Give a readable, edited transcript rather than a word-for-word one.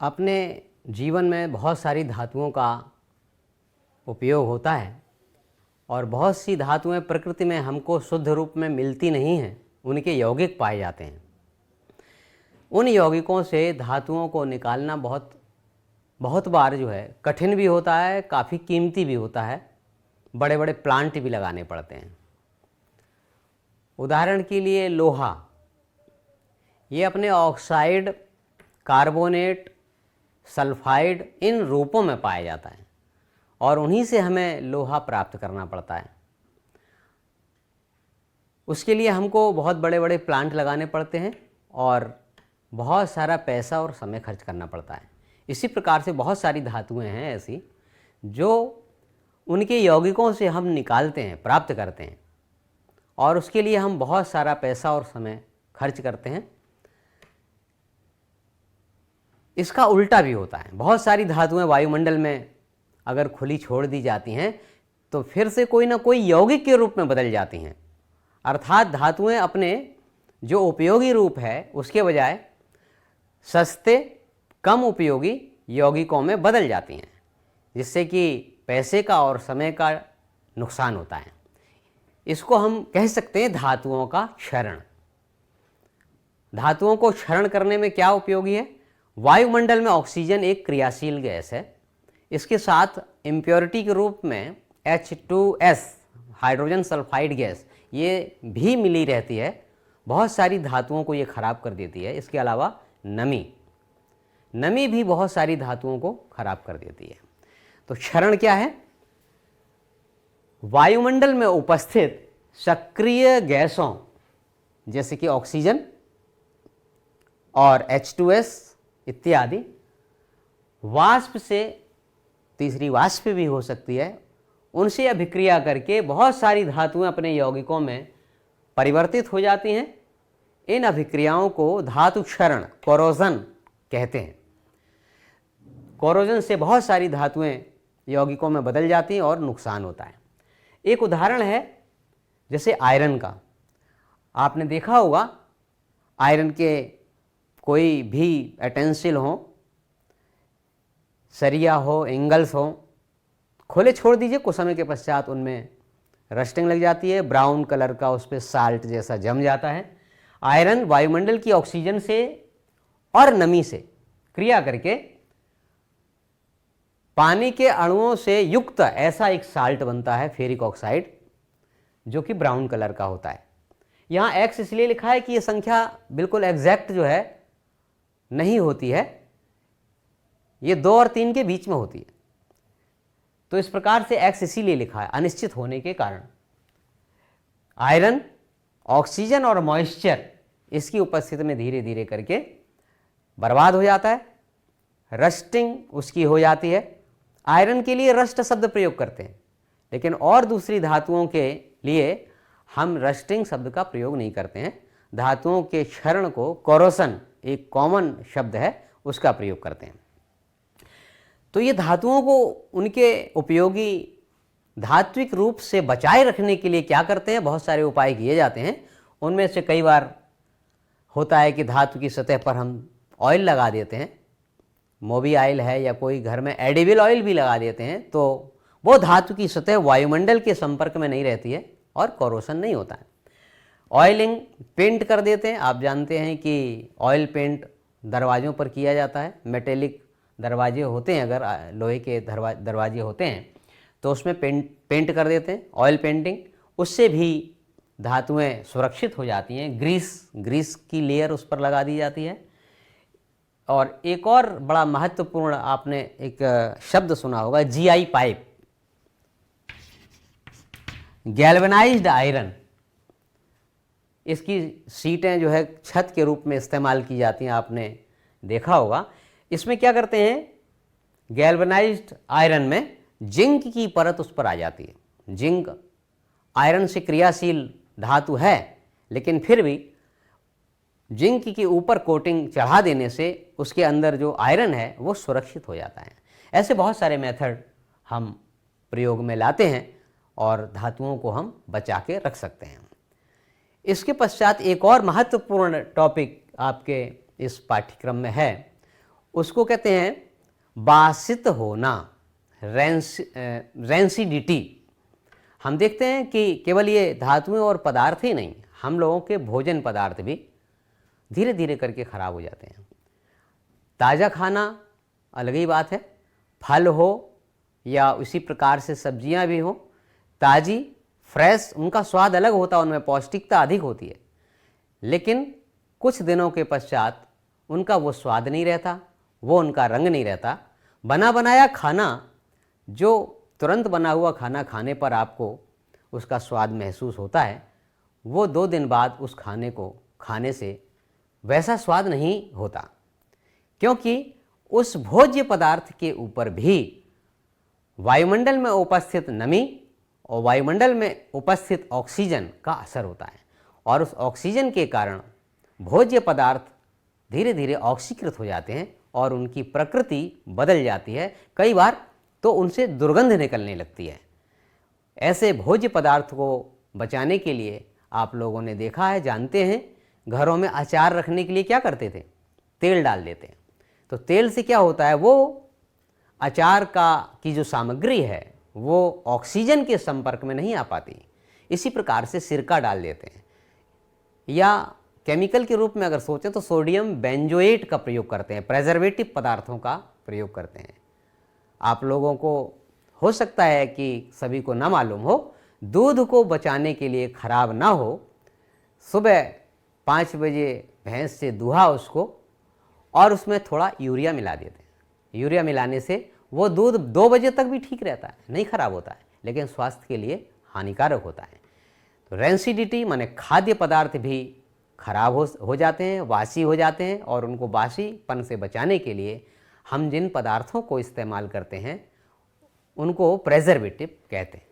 अपने जीवन में बहुत सारी धातुओं का उपयोग होता है और बहुत सी धातुएं प्रकृति में हमको शुद्ध रूप में मिलती नहीं हैं, उनके यौगिक पाए जाते हैं। उन यौगिकों से धातुओं को निकालना बहुत बार जो है कठिन भी होता है, काफ़ी कीमती भी होता है, बड़े बड़े प्लांट भी लगाने पड़ते हैं। उदाहरण के लिए लोहा, ये अपने ऑक्साइड, कार्बोनेट, सल्फाइड इन रूपों में पाया जाता है और उन्हीं से हमें लोहा प्राप्त करना पड़ता है। उसके लिए हमको बहुत बड़े बड़े प्लांट लगाने पड़ते हैं और बहुत सारा पैसा और समय खर्च करना पड़ता है। इसी प्रकार से बहुत सारी धातुएं हैं ऐसी जो उनके यौगिकों से हम निकालते हैं, प्राप्त करते हैं और उसके लिए हम बहुत सारा पैसा और समय खर्च करते हैं। इसका उल्टा भी होता है। बहुत सारी धातुएं वायुमंडल में अगर खुली छोड़ दी जाती हैं तो फिर से कोई ना कोई यौगिक के रूप में बदल जाती हैं, अर्थात धातुएं अपने जो उपयोगी रूप है उसके बजाय सस्ते, कम उपयोगी यौगिकों में बदल जाती हैं, जिससे कि पैसे का और समय का नुकसान होता है। इसको हम कह सकते हैं धातुओं का क्षरण। धातुओं को क्षरण करने में क्या उपयोगी है? वायुमंडल में ऑक्सीजन एक क्रियाशील गैस है, इसके साथ इम्प्योरिटी के रूप में H2S हाइड्रोजन सल्फाइड गैस ये भी मिली रहती है। बहुत सारी धातुओं को ये खराब कर देती है। इसके अलावा नमी भी बहुत सारी धातुओं को खराब कर देती है। तो क्षरण क्या है? वायुमंडल में उपस्थित सक्रिय गैसों जैसे कि ऑक्सीजन और H2S इत्यादि वाष्प से, तीसरी वाष्प भी हो सकती है, उनसे अभिक्रिया करके बहुत सारी धातुएं अपने यौगिकों में परिवर्तित हो जाती हैं। इन अभिक्रियाओं को धातु क्षरण, कोरोजन कहते हैं। कोरोजन से बहुत सारी धातुएं यौगिकों में बदल जाती हैं और नुकसान होता है। एक उदाहरण है जैसे आयरन का। आपने देखा होगा आयरन के कोई भी एटेंसिल हो, सरिया हो, एंगल्स हो, खुले छोड़ दीजिए, कुछ समय के पश्चात उनमें रस्टिंग लग जाती है, ब्राउन कलर का उस पर साल्ट जैसा जम जाता है। आयरन वायुमंडल की ऑक्सीजन से और नमी से क्रिया करके पानी के अणुओं से युक्त ऐसा एक साल्ट बनता है, फेरिक ऑक्साइड, जो कि ब्राउन कलर का होता है। यहाँ X इसलिए लिखा है कि यह संख्या बिल्कुल एग्जैक्ट जो है नहीं होती है, ये 2 और 3 के बीच में होती है। तो इस प्रकार से X इसीलिए लिखा है, अनिश्चित होने के कारण। आयरन, ऑक्सीजन और मॉइस्चर इसकी उपस्थिति में धीरे धीरे करके बर्बाद हो जाता है, रस्टिंग उसकी हो जाती है। आयरन के लिए रस्ट शब्द प्रयोग करते हैं, लेकिन और दूसरी धातुओं के लिए हम रस्टिंग शब्द का प्रयोग नहीं करते हैं। धातुओं के क्षरण को कोरोसन, एक कॉमन शब्द है, उसका प्रयोग करते हैं। तो ये धातुओं को उनके उपयोगी धात्विक रूप से बचाए रखने के लिए क्या करते हैं? बहुत सारे उपाय किए जाते हैं। उनमें से कई बार होता है कि धातु की सतह पर हम ऑयल लगा देते हैं, मोबी ऑयल है या कोई घर में एडिबल ऑयल भी लगा देते हैं, तो वो धातु की सतह वायुमंडल के संपर्क में नहीं रहती है और कोरोसन नहीं होता है। ऑयलिंग, पेंट कर देते हैं। आप जानते हैं कि ऑयल पेंट दरवाज़ों पर किया जाता है। मेटेलिक दरवाजे होते हैं, अगर लोहे के दरवाजे होते हैं तो उसमें पेंट कर देते हैं, ऑयल पेंटिंग। उससे भी धातुएं सुरक्षित हो जाती हैं। ग्रीस की लेयर उस पर लगा दी जाती है। और एक और बड़ा महत्वपूर्ण आपने एक शब्द सुना होगा, GI पाइप, गैल्वेनाइज्ड आयरन। इसकी सीटें जो है छत के रूप में इस्तेमाल की जाती हैं, आपने देखा होगा। इसमें क्या करते हैं? गैल्वेनाइज्ड आयरन में जिंक की परत उस पर आ जाती है। जिंक आयरन से क्रियाशील धातु है, लेकिन फिर भी जिंक के ऊपर कोटिंग चढ़ा देने से उसके अंदर जो आयरन है वो सुरक्षित हो जाता है। ऐसे बहुत सारे मेथड हम प्रयोग में लाते हैं और धातुओं को हम बचा के रख सकते हैं। इसके पश्चात एक और महत्वपूर्ण टॉपिक आपके इस पाठ्यक्रम में है, उसको कहते हैं बासित होना, रेंसिडिटी। हम देखते हैं कि केवल ये धातुएं और पदार्थ ही नहीं, हम लोगों के भोजन पदार्थ भी धीरे धीरे करके खराब हो जाते हैं। ताज़ा खाना अलग ही बात है, फल हो या उसी प्रकार से सब्जियां भी हो, ताज़ी फ्रेश, उनका स्वाद अलग होता है, उनमें पौष्टिकता अधिक होती है, लेकिन कुछ दिनों के पश्चात उनका वो स्वाद नहीं रहता, वो उनका रंग नहीं रहता। बना बनाया खाना, जो तुरंत बना हुआ खाना खाने पर आपको उसका स्वाद महसूस होता है, वो 2 दिन बाद उस खाने को खाने से वैसा स्वाद नहीं होता, क्योंकि उस भोज्य पदार्थ के ऊपर भी वायुमंडल में उपस्थित नमी और वायुमंडल में उपस्थित ऑक्सीजन का असर होता है, और उस ऑक्सीजन के कारण भोज्य पदार्थ धीरे धीरे ऑक्सीकृत हो जाते हैं और उनकी प्रकृति बदल जाती है। कई बार तो उनसे दुर्गंध निकलने लगती है। ऐसे भोज्य पदार्थ को बचाने के लिए आप लोगों ने देखा है, जानते हैं, घरों में अचार रखने के लिए क्या करते थे, तेल डाल देते हैं। तो तेल से क्या होता है, वो अचार की जो सामग्री है वो ऑक्सीजन के संपर्क में नहीं आ पाती। इसी प्रकार से सिरका डाल देते हैं, या केमिकल के रूप में अगर सोचें तो सोडियम बेंजोएट का प्रयोग करते हैं, प्रेजर्वेटिव पदार्थों का प्रयोग करते हैं। आप लोगों को हो सकता है कि सभी को ना मालूम हो, दूध को बचाने के लिए, खराब ना हो, सुबह 5 बजे भैंस से दुहा उसको और उसमें थोड़ा यूरिया मिला देते हैं। यूरिया मिलाने से वो दूध 2 बजे तक भी ठीक रहता है, नहीं खराब होता है, लेकिन स्वास्थ्य के लिए हानिकारक होता है। तो रेंसिडिटी माने खाद्य पदार्थ भी खराब हो जाते हैं, वासी हो जाते हैं, और उनको वासीपन से बचाने के लिए हम जिन पदार्थों को इस्तेमाल करते हैं उनको प्रेजर्वेटिव कहते हैं।